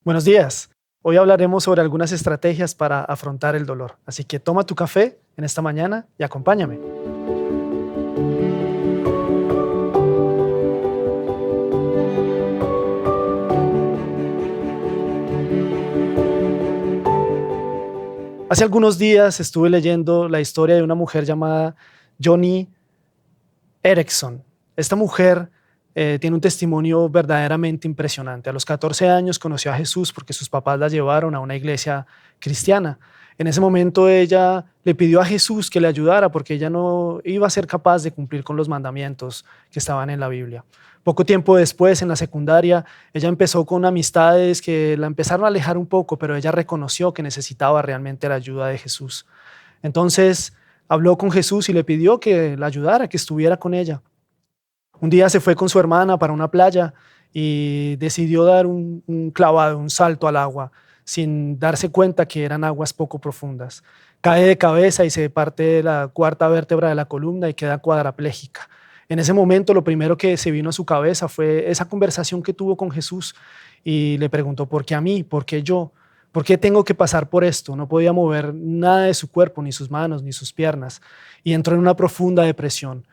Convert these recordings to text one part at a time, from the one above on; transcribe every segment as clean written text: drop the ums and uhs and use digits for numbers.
Buenos días. Hoy hablaremos sobre algunas estrategias para afrontar el dolor. Así que toma tu café en esta mañana y acompáñame. Hace algunos días estuve leyendo la historia de una mujer llamada Joni Eareckson. Esta mujer tiene un testimonio verdaderamente impresionante. A los 14 años conoció a Jesús porque sus papás la llevaron a una iglesia cristiana. En ese momento ella le pidió a Jesús que le ayudara porque ella no iba a ser capaz de cumplir con los mandamientos que estaban en la Biblia. Poco tiempo después, en la secundaria, ella empezó con amistades que la empezaron a alejar un poco, pero ella reconoció que necesitaba realmente la ayuda de Jesús. Entonces habló con Jesús y le pidió que la ayudara, que estuviera con ella. Un día se fue con su hermana para una playa y decidió dar un clavado, un salto al agua, sin darse cuenta que eran aguas poco profundas. Cae de cabeza y se parte la cuarta vértebra de la columna y queda cuadraplégica. En ese momento lo primero que se vino a su cabeza fue esa conversación que tuvo con Jesús y le preguntó: ¿por qué a mí? ¿Por qué yo? ¿Por qué tengo que pasar por esto? No podía mover nada de su cuerpo, ni sus manos, ni sus piernas, y entró en una profunda depresión.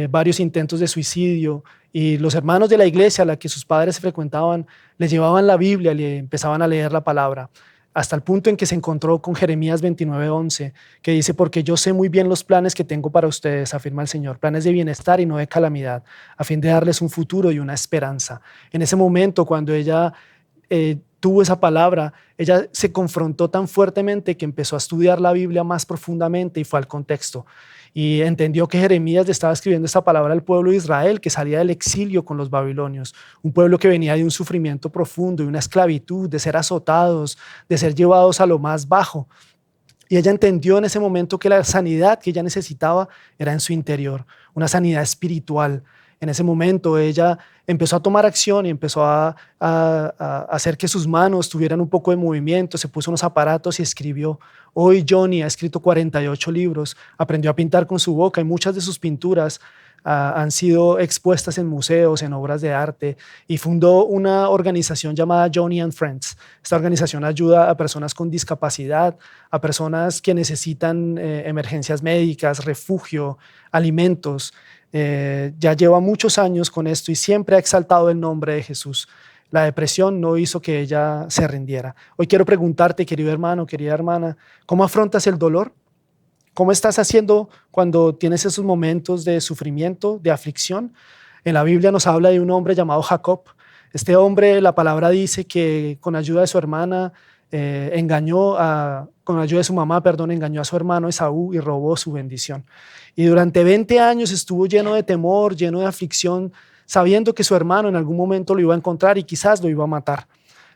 Varios intentos de suicidio, y los hermanos de la iglesia a la que sus padres frecuentaban le llevaban la Biblia, le empezaban a leer la palabra, hasta el punto en que se encontró con Jeremías 29:11, que dice: porque yo sé muy bien los planes que tengo para ustedes, afirma el Señor, planes de bienestar y no de calamidad, a fin de darles un futuro y una esperanza. En ese momento, cuando ella tuvo esa palabra, ella se confrontó tan fuertemente que empezó a estudiar la Biblia más profundamente y fue al contexto. Y entendió que Jeremías le estaba escribiendo esta palabra al pueblo de Israel, que salía del exilio con los babilonios, un pueblo que venía de un sufrimiento profundo, de una esclavitud, de ser azotados, de ser llevados a lo más bajo. Y ella entendió en ese momento que la sanidad que ella necesitaba era en su interior, una sanidad espiritual. En ese momento ella empezó a tomar acción y empezó a hacer que sus manos tuvieran un poco de movimiento, se puso unos aparatos y escribió. Hoy Joni ha escrito 48 libros, aprendió a pintar con su boca y muchas de sus pinturas han sido expuestas en museos, en obras de arte, y fundó una organización llamada Joni and Friends. Esta organización ayuda a personas con discapacidad, a personas que necesitan emergencias médicas, refugio, alimentos. Ya lleva muchos años con esto y siempre ha exaltado el nombre de Jesús. La depresión no hizo que ella se rindiera. Hoy quiero preguntarte, querido hermano, querida hermana, ¿cómo afrontas el dolor? ¿Cómo estás haciendo cuando tienes esos momentos de sufrimiento, de aflicción? En la Biblia nos habla de un hombre llamado Jacob. Este hombre, la palabra dice que con ayuda de su hermana, con ayuda de su mamá, perdón, engañó a su hermano Esaú y robó su bendición. Y durante 20 años estuvo lleno de temor, lleno de aflicción, sabiendo que su hermano en algún momento lo iba a encontrar y quizás lo iba a matar.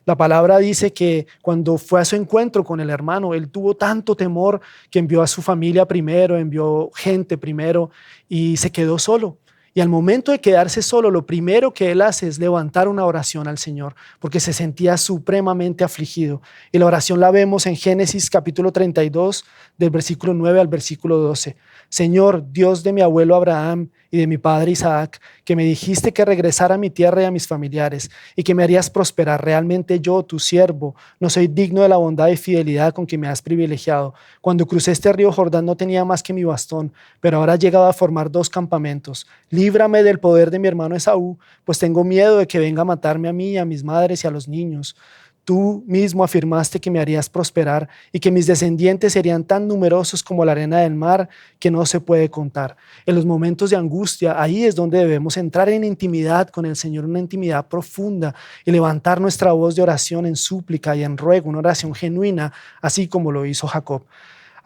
La palabra dice que cuando fue a su encuentro con el hermano, él tuvo tanto temor que envió a su familia primero, envió gente primero y se quedó solo. Y al momento de quedarse solo, lo primero que él hace es levantar una oración al Señor, porque se sentía supremamente afligido. Y la oración la vemos en Génesis capítulo 32, del versículo 9 al versículo 12. Señor, Dios de mi abuelo Abraham y de mi padre Isaac, que me dijiste que regresara a mi tierra y a mis familiares y que me harías prosperar. Realmente yo, tu siervo, no soy digno de la bondad y fidelidad con que me has privilegiado. Cuando crucé este río Jordán no tenía más que mi bastón, pero ahora he llegado a formar 2 campamentos. Líbrame del poder de mi hermano Esaú, pues tengo miedo de que venga a matarme a mí, a mis madres y a los niños. Tú mismo afirmaste que me harías prosperar y que mis descendientes serían tan numerosos como la arena del mar, que no se puede contar. En los momentos de angustia, ahí es donde debemos entrar en intimidad con el Señor, una intimidad profunda, y levantar nuestra voz de oración en súplica y en ruego, una oración genuina, así como lo hizo Jacob.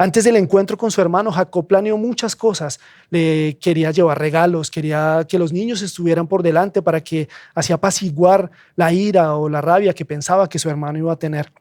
Antes del encuentro con su hermano, Jacob planeó muchas cosas. Le quería llevar regalos, quería que los niños estuvieran por delante para que así apaciguar la ira o la rabia que pensaba que su hermano iba a tener.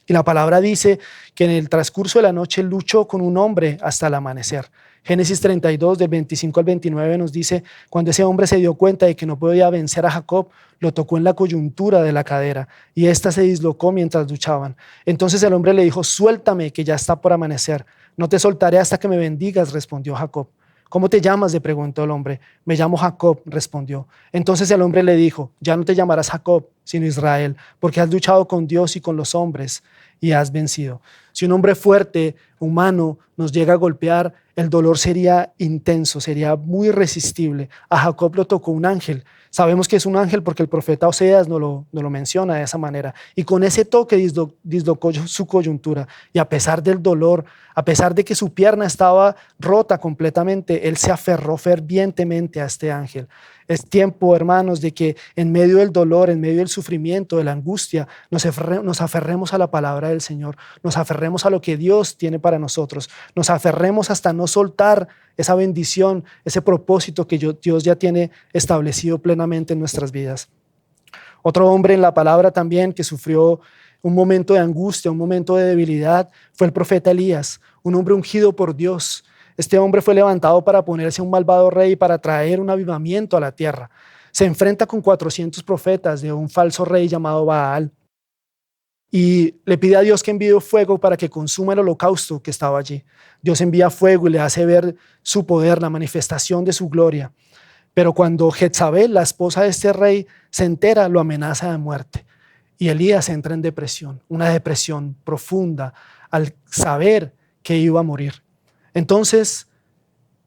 Y la palabra dice que en el transcurso de la noche luchó con un hombre hasta el amanecer. Génesis 32, del 25 al 29 nos dice: cuando ese hombre se dio cuenta de que no podía vencer a Jacob, lo tocó en la coyuntura de la cadera y ésta se dislocó mientras luchaban. Entonces el hombre le dijo: suéltame, que ya está por amanecer. No te soltaré hasta que me bendigas, respondió Jacob. ¿Cómo te llamas?, le preguntó el hombre. Me llamo Jacob, respondió. Entonces el hombre le dijo, ya no te llamarás Jacob, sino Israel, porque has luchado con Dios y con los hombres y has vencido. Si un hombre fuerte, humano, nos llega a golpear, el dolor sería intenso, sería muy irresistible. A Jacob lo tocó un ángel. Sabemos que es un ángel porque el profeta Oseas nos lo menciona de esa manera. Y con ese toque dislocó su coyuntura. Y a pesar del dolor, a pesar de que su pierna estaba rota completamente, él se aferró fervientemente a este ángel. Es tiempo, hermanos, de que en medio del dolor, en medio del sufrimiento, de la angustia, nos aferremos a la palabra del Señor, nos aferremos a lo que Dios tiene para nosotros, nos aferremos hasta no soltar esa bendición, ese propósito que Dios ya tiene establecido plenamente en nuestras vidas. Otro hombre en la palabra también que sufrió un momento de angustia, un momento de debilidad, fue el profeta Elías, un hombre ungido por Dios. Este hombre fue levantado para ponerse a un malvado rey y para traer un avivamiento a la tierra. Se enfrenta con 400 profetas de un falso rey llamado Baal y le pide a Dios que envíe fuego para que consuma el holocausto que estaba allí. Dios envía fuego y le hace ver su poder, la manifestación de su gloria. Pero cuando Jezabel, la esposa de este rey, se entera, lo amenaza de muerte. Y Elías entra en depresión, una depresión profunda al saber que iba a morir. Entonces,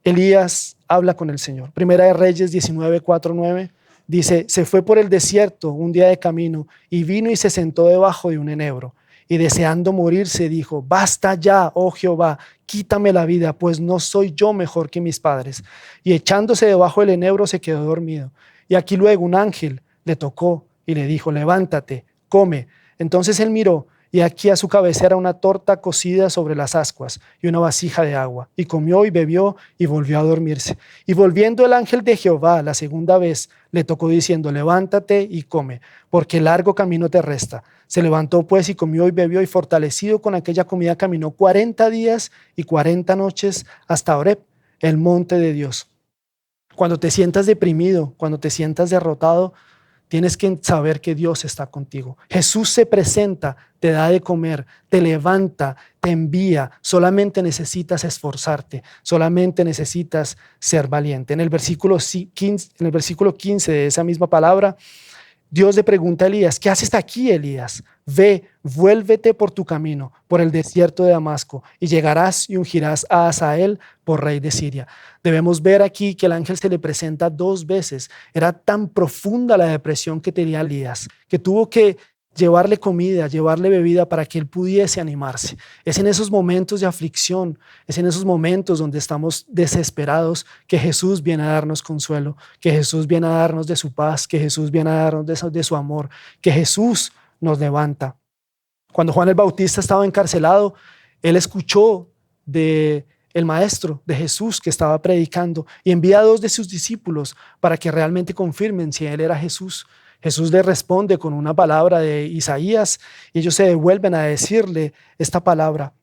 Elías habla con el Señor. Primera de Reyes 19:4-9 dice, se fue por el desierto un día de camino y vino y se sentó debajo de un enebro. Y deseando morirse dijo, basta ya, oh Jehová, quítame la vida, pues no soy yo mejor que mis padres. Y echándose debajo del enebro se quedó dormido. Y aquí luego un ángel le tocó y le dijo, levántate, come. Entonces él miró y aquí a su cabecera una torta cocida sobre las ascuas y una vasija de agua. Y comió y bebió y volvió a dormirse. Y volviendo el ángel de Jehová la segunda vez, le tocó diciendo, levántate y come, porque largo camino te resta. Se levantó pues y comió y bebió y fortalecido con aquella comida caminó 40 días y 40 noches hasta Horeb, el monte de Dios. Cuando te sientas deprimido, cuando te sientas derrotado, tienes que saber que Dios está contigo. Jesús se presenta, te da de comer, te levanta, te envía. Solamente necesitas esforzarte, solamente necesitas ser valiente. En el versículo 15 de esa misma palabra, Dios le pregunta a Elías, ¿qué haces aquí, Elías? Ve, vuélvete por tu camino, por el desierto de Damasco, y llegarás y ungirás a Hazael por rey de Siria. Debemos ver aquí que el ángel se le presenta 2 veces. Era tan profunda la depresión que tenía Elías, que tuvo que llevarle comida, llevarle bebida para que él pudiese animarse. Es en esos momentos de aflicción, es en esos momentos donde estamos desesperados que Jesús viene a darnos consuelo, que Jesús viene a darnos de su paz, que Jesús viene a darnos de su amor, que Jesús nos levanta. Cuando Juan el Bautista estaba encarcelado, él escuchó de el maestro de Jesús que estaba predicando y envía a 2 de sus discípulos para que realmente confirmen si él era Jesús. Jesús le responde con una palabra de Isaías y ellos se devuelven a decirle esta palabra.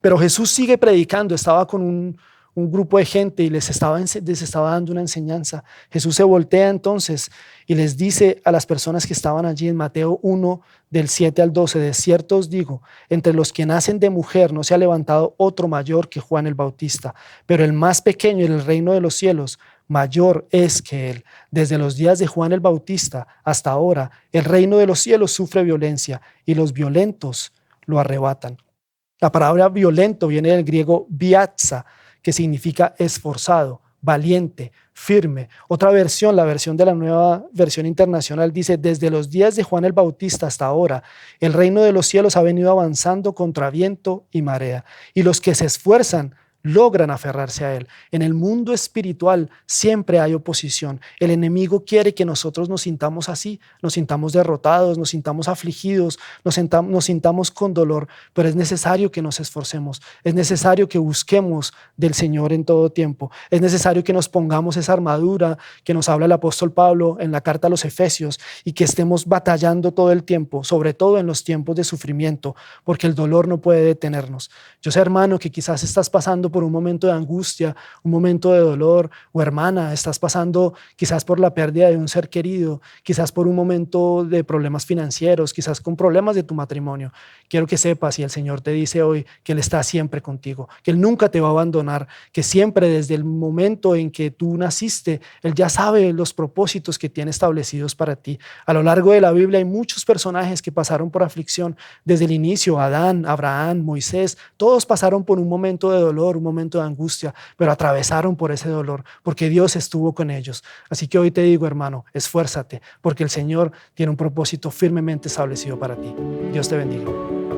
Pero Jesús sigue predicando, estaba con un grupo de gente y les estaba dando una enseñanza. Jesús se voltea entonces y les dice a las personas que estaban allí en Mateo 1, del 7 al 12, de cierto os digo, entre los que nacen de mujer no se ha levantado otro mayor que Juan el Bautista, pero el más pequeño en el reino de los cielos mayor es que él. Desde los días de Juan el Bautista hasta ahora, el reino de los cielos sufre violencia y los violentos lo arrebatan. La palabra violento viene del griego biatsa, que significa esforzado, valiente, firme. Otra versión, la versión de la Nueva Versión Internacional, dice, desde los días de Juan el Bautista hasta ahora, el reino de los cielos ha venido avanzando contra viento y marea, y los que se esfuerzan logran aferrarse a él. En el mundo espiritual siempre hay oposición. El enemigo quiere que nosotros nos sintamos así, nos sintamos derrotados, nos sintamos afligidos, nos sintamos con dolor, pero es necesario que nos esforcemos, es necesario que busquemos del Señor en todo tiempo, es necesario que nos pongamos esa armadura que nos habla el apóstol Pablo en la carta a los Efesios y que estemos batallando todo el tiempo, sobre todo en los tiempos de sufrimiento, porque el dolor no puede detenernos. Yo sé, hermano, que quizás estás pasando por por un momento de angustia, un momento de dolor, o hermana, estás pasando quizás por la pérdida de un ser querido, quizás por un momento de problemas financieros, quizás con problemas de tu matrimonio. Quiero que sepas, y el Señor te dice hoy, que Él está siempre contigo, que Él nunca te va a abandonar, que siempre desde el momento en que tú naciste, Él ya sabe los propósitos que tiene establecidos para ti. A lo largo de la Biblia hay muchos personajes que pasaron por aflicción desde el inicio: Adán, Abraham, Moisés. Todos pasaron por un momento de dolor, un momento de angustia, pero atravesaron por ese dolor porque Dios estuvo con ellos. Así que hoy te digo, hermano, esfuérzate porque el Señor tiene un propósito firmemente establecido para ti. Dios te bendiga.